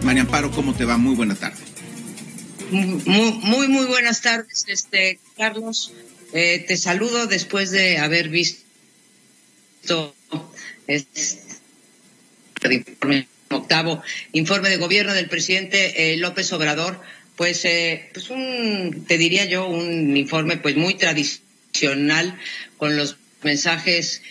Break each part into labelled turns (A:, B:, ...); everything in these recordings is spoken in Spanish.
A: María Amparo, ¿cómo te va? Muy buena tarde.
B: Muy buenas tardes, Carlos. Te saludo después de haber visto el octavo informe de gobierno del presidente López Obrador. Te diría yo, un informe pues muy tradicional, con los mensajes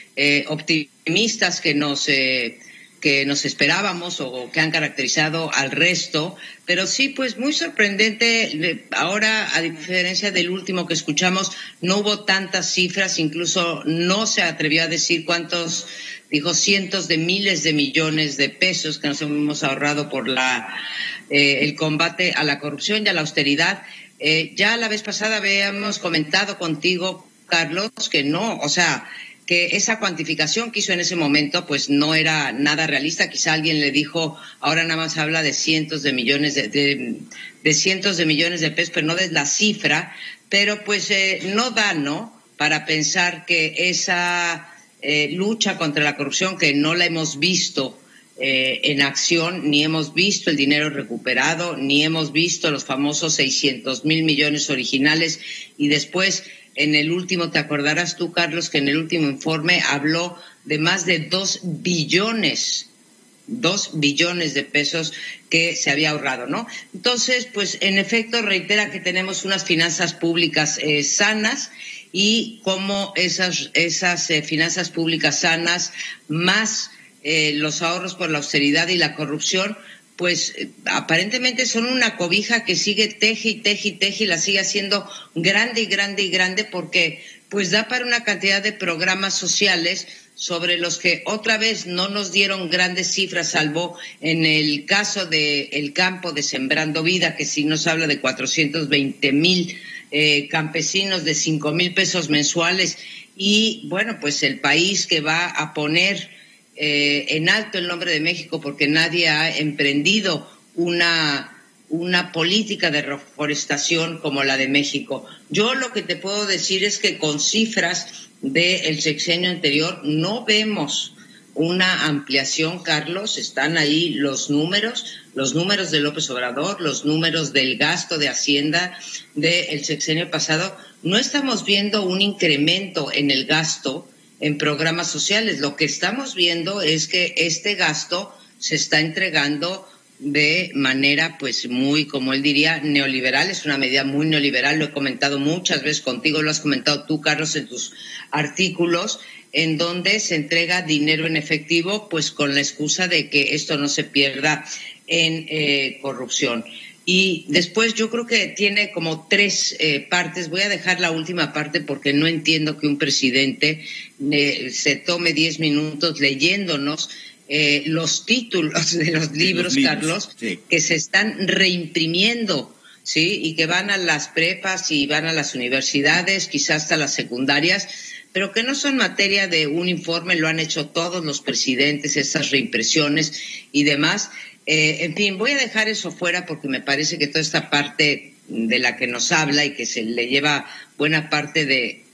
B: optimistas que nos esperábamos o que han caracterizado al resto, pero sí, pues muy sorprendente. Ahora, a diferencia del último que escuchamos, no hubo tantas cifras, incluso no se atrevió a decir cuántos, dijo cientos de miles de millones de pesos que nos hemos ahorrado por el combate a la corrupción y a la austeridad. Ya la vez pasada habíamos comentado contigo, Carlos, que no, que esa cuantificación que hizo en ese momento pues no era nada realista. Quizá alguien le dijo, ahora nada más habla de cientos de millones de cientos de millones de pesos, pero no de la cifra, pero pues no da, ¿no?, para pensar que esa lucha contra la corrupción, que no la hemos visto en acción, ni hemos visto el dinero recuperado, ni hemos visto los famosos 600,000 millones originales, y después en el último, te acordarás tú, Carlos, que en el último informe habló de más de 2 billones de pesos que se había ahorrado, ¿no? Entonces, pues en efecto reitera que tenemos unas finanzas públicas sanas, y cómo esas finanzas públicas sanas, más los ahorros por la austeridad y la corrupción, pues aparentemente son una cobija que sigue teje y la sigue haciendo grande y grande y grande, porque pues da para una cantidad de programas sociales sobre los que otra vez no nos dieron grandes cifras, salvo en el caso del campo de Sembrando Vida, que sí nos habla de 420,000 campesinos, de 5,000 pesos mensuales, y bueno, pues el país que va a poner en alto el nombre de México, porque nadie ha emprendido una política de reforestación como la de México. Yo lo que te puedo decir es que con cifras del sexenio anterior no vemos una ampliación, Carlos. Están ahí los números de López Obrador, los números del gasto de Hacienda del sexenio pasado. No estamos viendo un incremento en el gasto en programas sociales. Lo que estamos viendo es que este gasto se está entregando de manera, pues muy, como él diría, neoliberal. Es una medida muy neoliberal. Lo he comentado muchas veces contigo, lo has comentado tú, Carlos, en tus artículos, en donde se entrega dinero en efectivo, pues con la excusa de que esto no se pierda en corrupción. Y después yo creo que tiene como 3 partes. Voy a dejar la última parte porque no entiendo que un presidente se tome 10 minutos leyéndonos los títulos de los libros, Carlos, sí, que se están reimprimiendo, ¿sí? Y que van a las prepas y van a las universidades, quizás hasta las secundarias, pero que no son materia de un informe. Lo han hecho todos los presidentes, esas reimpresiones y demás. En fin, voy a dejar eso fuera porque me parece que toda esta parte de la que nos habla y que se le lleva buena parte de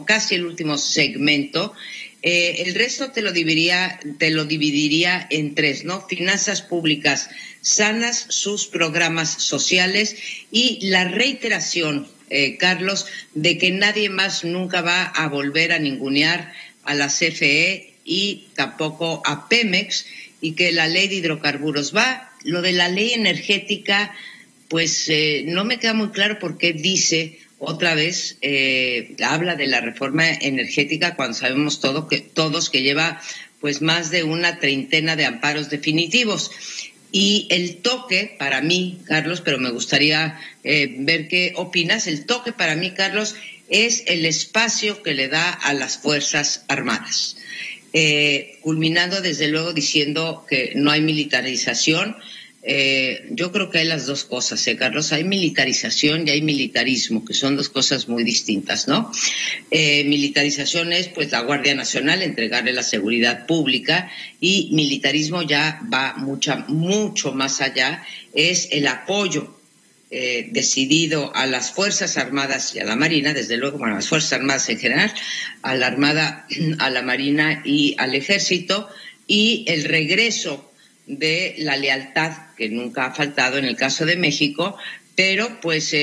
B: casi el último segmento, el resto te lo dividiría en 3, ¿no? Finanzas públicas sanas, sus programas sociales y la reiteración, Carlos, de que nadie más nunca va a volver a ningunear a la CFE y tampoco a Pemex, y que la ley de hidrocarburos va. Lo de la ley energética, pues no me queda muy claro por qué dice otra vez, habla de la reforma energética cuando sabemos todos que lleva pues más de una treintena de amparos definitivos. Y el toque para mí, Carlos, pero me gustaría ver qué opinas, el toque para mí, Carlos, es el espacio que le da a las Fuerzas Armadas. Culminando desde luego diciendo que no hay militarización. Yo creo que hay las dos cosas, Carlos. Hay militarización y hay militarismo, que son dos cosas muy distintas, ¿no? Militarización es pues la Guardia Nacional, entregarle la seguridad pública, y militarismo ya va mucho más allá, es el apoyo decidido a las Fuerzas Armadas y a la Marina, desde luego, bueno, a las Fuerzas Armadas en general, a la Armada, a la Marina y al Ejército, y el regreso de la lealtad que nunca ha faltado en el caso de México, pero pues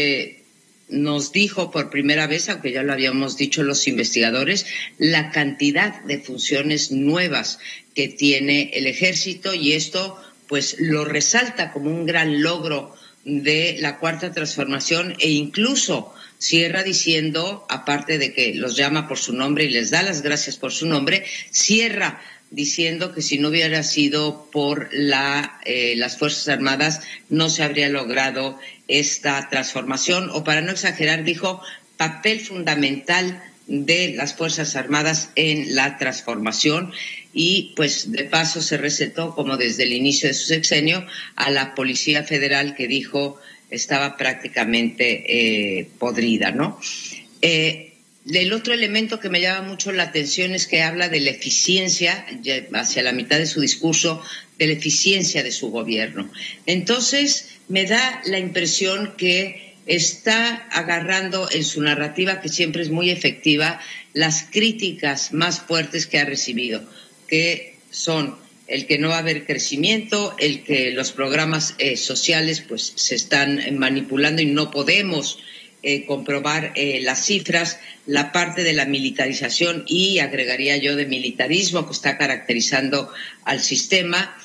B: nos dijo por primera vez, aunque ya lo habíamos dicho los investigadores, la cantidad de funciones nuevas que tiene el ejército, y esto pues lo resalta como un gran logro de la Cuarta Transformación, e incluso cierra diciendo, aparte de que los llama por su nombre y les da las gracias por su nombre, cierra diciendo que si no hubiera sido por las Fuerzas Armadas no se habría logrado esta transformación, o para no exagerar, dijo, papel fundamental de las Fuerzas Armadas en la transformación, y pues de paso se recetó, como desde el inicio de su sexenio, a la Policía Federal, que dijo estaba prácticamente podrida, ¿no? El otro elemento que me llama mucho la atención es que habla de la eficiencia, hacia la mitad de su discurso, de la eficiencia de su gobierno. Entonces, me da la impresión que está agarrando en su narrativa, que siempre es muy efectiva, las críticas más fuertes que ha recibido, que son el que no va a haber crecimiento, el que los programas sociales pues se están manipulando y no podemos comprobar las cifras, la parte de la militarización y, agregaría yo, de militarismo que está caracterizando al sistema,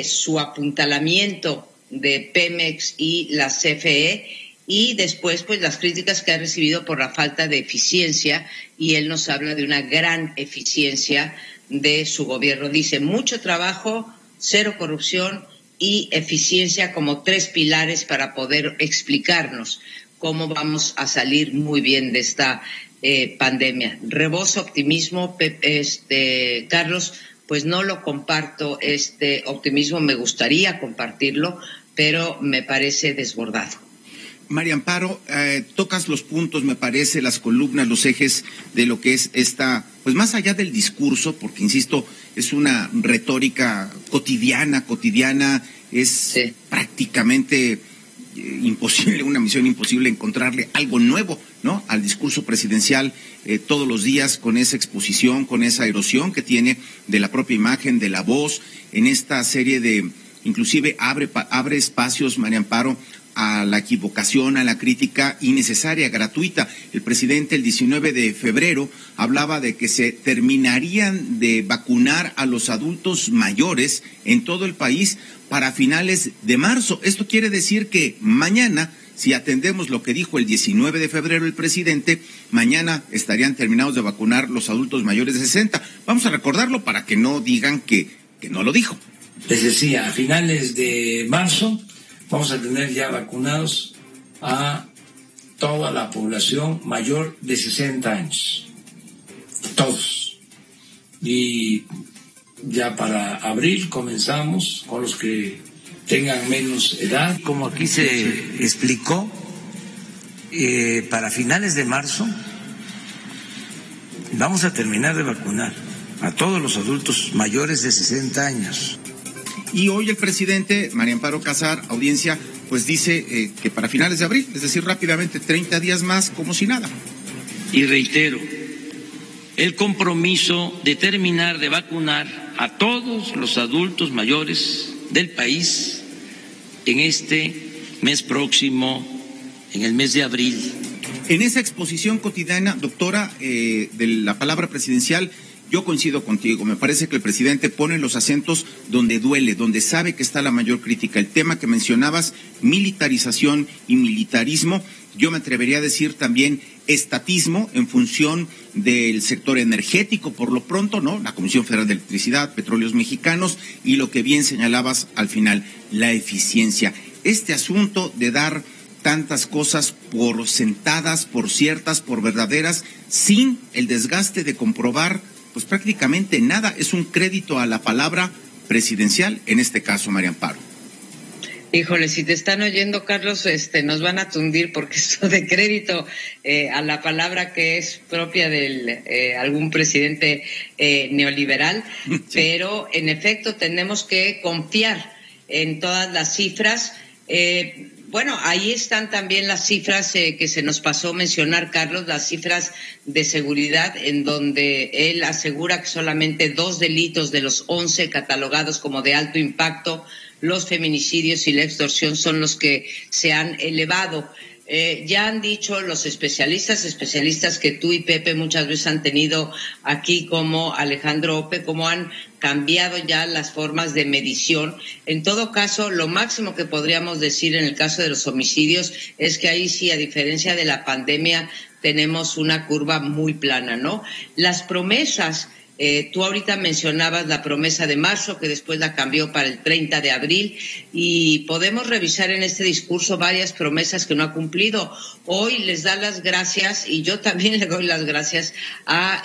B: su apuntalamiento de Pemex y la CFE, y después pues las críticas que ha recibido por la falta de eficiencia, y él nos habla de una gran eficiencia de su gobierno. Dice, mucho trabajo, cero corrupción y eficiencia como tres pilares para poder explicarnos cómo vamos a salir muy bien de esta pandemia. Rebosa optimismo, Carlos, pues no lo comparto, este optimismo, me gustaría compartirlo, pero me parece desbordado.
A: María Amparo, tocas los puntos, me parece, las columnas, los ejes de lo que es esta, pues más allá del discurso, porque insisto, es una retórica cotidiana, es sí, prácticamente imposible, una misión imposible encontrarle algo nuevo, ¿no?, al discurso presidencial todos los días, con esa exposición, con esa erosión que tiene de la propia imagen, de la voz, en esta serie de, inclusive abre espacios, María Amparo, a la equivocación, a la crítica innecesaria, gratuita. El presidente el 19 de febrero hablaba de que se terminarían de vacunar a los adultos mayores en todo el país para finales de marzo. Esto quiere decir que mañana, si atendemos lo que dijo el 19 de febrero el presidente, mañana estarían terminados de vacunar los adultos mayores de 60. Vamos a recordarlo para que no digan que no lo dijo.
C: Les decía, a finales de marzo vamos a tener ya vacunados a toda la población mayor de 60 años. Todos. Y ya para abril comenzamos con los que tengan menos edad. Como aquí se explicó, para finales de marzo vamos a terminar de vacunar a todos los adultos mayores de 60 años.
A: Y hoy el presidente, María Amparo Casar, audiencia, pues dice que para finales de abril, es decir, rápidamente, 30 días más, como si nada.
C: Y reitero, el compromiso de terminar de vacunar a todos los adultos mayores del país en este mes próximo, en el mes de abril.
A: En esa exposición cotidiana, doctora, de la palabra presidencial, yo coincido contigo, me parece que el presidente pone los acentos donde duele, donde sabe que está la mayor crítica. El tema que mencionabas, militarización y militarismo, yo me atrevería a decir también estatismo en función del sector energético, por lo pronto, ¿no? La Comisión Federal de Electricidad, Petróleos Mexicanos, y lo que bien señalabas al final, la eficiencia. Este asunto de dar tantas cosas por sentadas, por ciertas, por verdaderas, sin el desgaste de comprobar pues prácticamente nada, es un crédito a la palabra presidencial, en este caso, María Amparo.
B: Híjole, si te están oyendo, Carlos, nos van a tundir, porque esto de crédito a la palabra que es propia de algún presidente neoliberal, sí, pero en efecto tenemos que confiar en todas las cifras. Bueno, ahí están también las cifras que se nos pasó mencionar, Carlos, las cifras de seguridad, en donde él asegura que solamente 2 delitos de los 11 catalogados como de alto impacto, los feminicidios y la extorsión, son los que se han elevado. Ya han dicho los especialistas que tú y Pepe muchas veces han tenido aquí, como Alejandro Ope, cómo han cambiado ya las formas de medición. En todo caso, lo máximo que podríamos decir en el caso de los homicidios es que ahí sí, a diferencia de la pandemia, tenemos una curva muy plana, ¿no? Las promesas, tú ahorita mencionabas la promesa de marzo, que después la cambió para el 30 de abril, y podemos revisar en este discurso varias promesas que no ha cumplido. Hoy les da las gracias, y yo también le doy las gracias a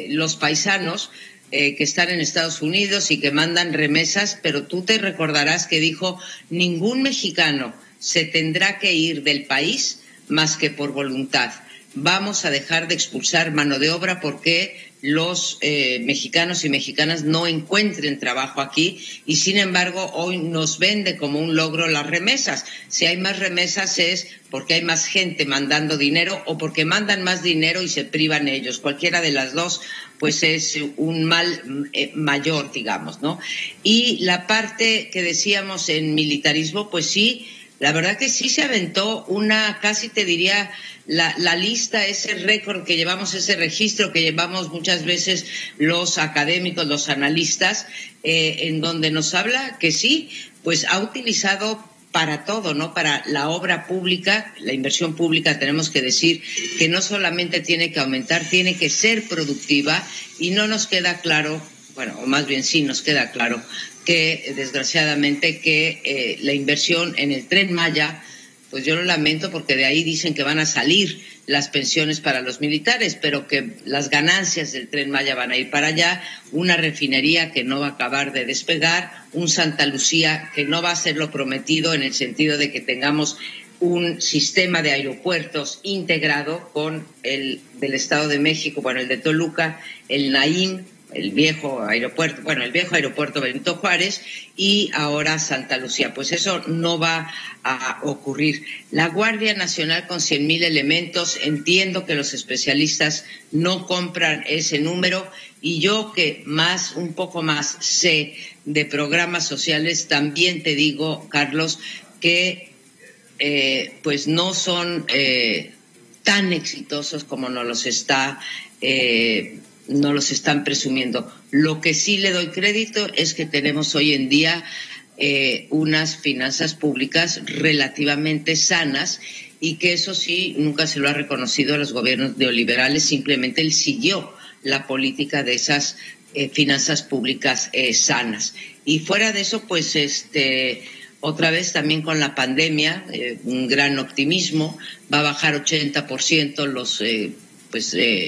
B: los paisanos que están en Estados Unidos y que mandan remesas, pero tú te recordarás que dijo: ningún mexicano se tendrá que ir del país más que por voluntad. Vamos a dejar de expulsar mano de obra porque los mexicanos y mexicanas no encuentren trabajo aquí, y sin embargo hoy nos vende como un logro las remesas. Si hay más remesas es porque hay más gente mandando dinero o porque mandan más dinero y se privan ellos. Cualquiera de las dos pues es un mal mayor, digamos, ¿no? Y la parte que decíamos en militarismo, pues sí, la verdad que sí se aventó una, casi te diría, la lista, ese récord que llevamos, ese registro que llevamos muchas veces los académicos, los analistas, en donde nos habla que sí, pues ha utilizado para todo, ¿no? Para la obra pública, la inversión pública, tenemos que decir que no solamente tiene que aumentar, tiene que ser productiva, y no nos queda claro, bueno, o más bien sí nos queda claro, que desgraciadamente que la inversión en el Tren Maya, pues yo lo lamento porque de ahí dicen que van a salir las pensiones para los militares, pero que las ganancias del Tren Maya van a ir para allá, una refinería que no va a acabar de despegar, un Santa Lucía que no va a ser lo prometido, en el sentido de que tengamos un sistema de aeropuertos integrado con el del Estado de México, bueno, el de Toluca, el Naim, el viejo aeropuerto Benito Juárez, y ahora Santa Lucía. Pues eso no va a ocurrir. La Guardia Nacional con 100,000 elementos, entiendo que los especialistas no compran ese número, y yo que un poco más sé de programas sociales, también te digo, Carlos, que pues no son tan exitosos como nos los están presumiendo. Lo que sí le doy crédito es que tenemos hoy en día unas finanzas públicas relativamente sanas, y que eso sí nunca se lo ha reconocido a los gobiernos neoliberales, simplemente él siguió la política de esas finanzas públicas sanas. Y fuera de eso, pues otra vez también con la pandemia, un gran optimismo, va a bajar 80%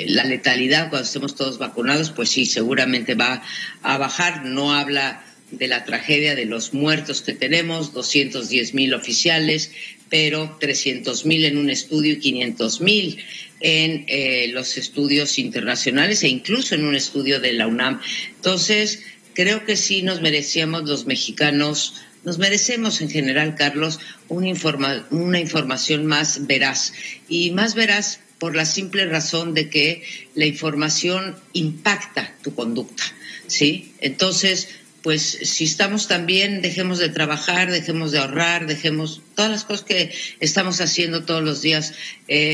B: la letalidad cuando estemos todos vacunados. Pues sí, seguramente va a bajar. No habla de la tragedia de los muertos que tenemos, 210,000 oficiales, pero 300,000 en un estudio y 500,000 en los estudios internacionales, e incluso en un estudio de la UNAM. Entonces, creo que sí nos merecemos los mexicanos, nos merecemos en general, Carlos, una información más veraz, y más veraz por la simple razón de que la información impacta tu conducta, ¿sí? Entonces, pues si estamos tan bien, dejemos de trabajar, dejemos de ahorrar, dejemos todas las cosas que estamos haciendo todos los días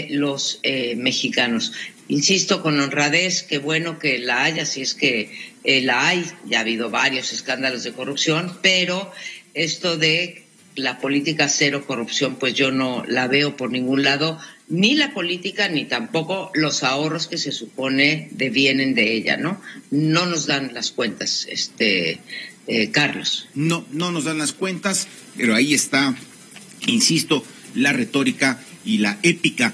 B: los mexicanos. Insisto, con honradez, qué bueno que la haya, si es que la hay. Ya ha habido varios escándalos de corrupción, pero esto de la política cero corrupción, pues yo no la veo por ningún lado, ni la política ni tampoco los ahorros que se supone devienen de ella, ¿no? No nos dan las cuentas, Carlos.
A: No nos dan las cuentas, pero ahí está, insisto, la retórica y la épica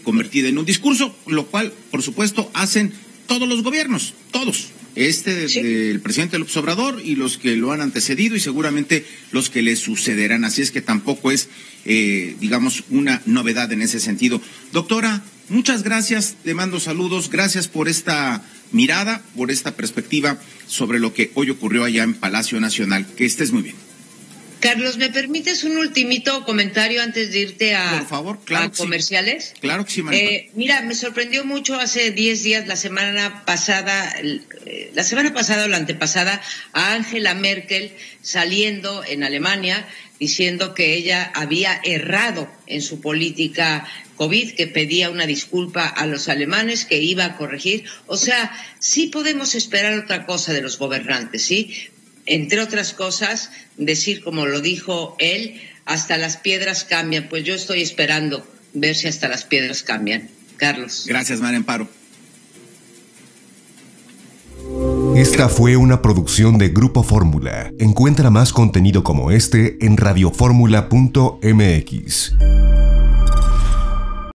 A: convertida en un discurso, lo cual, por supuesto, hacen todos los gobiernos, todos. El presidente López Obrador y los que lo han antecedido, y seguramente los que le sucederán. Así es que tampoco es, digamos, una novedad en ese sentido. Doctora, muchas gracias, te mando saludos, gracias por esta mirada, por esta perspectiva sobre lo que hoy ocurrió allá en Palacio Nacional. Que estés muy bien.
B: Carlos, ¿me permites un ultimito comentario antes de irte
A: Por favor, claro,
B: a comerciales?
A: Sí. Claro que sí, María.
B: Mira, me sorprendió mucho hace 10 días, la semana pasada o la antepasada, a Angela Merkel saliendo en Alemania diciendo que ella había errado en su política COVID, que pedía una disculpa a los alemanes, que iba a corregir. O sea, sí podemos esperar otra cosa de los gobernantes, ¿sí? Entre otras cosas, decir, como lo dijo él, hasta las piedras cambian. Pues yo estoy esperando ver si hasta las piedras cambian. Carlos.
A: Gracias, María Amparo.
D: Esta fue una producción de Grupo Fórmula. Encuentra más contenido como este en radioformula.mx.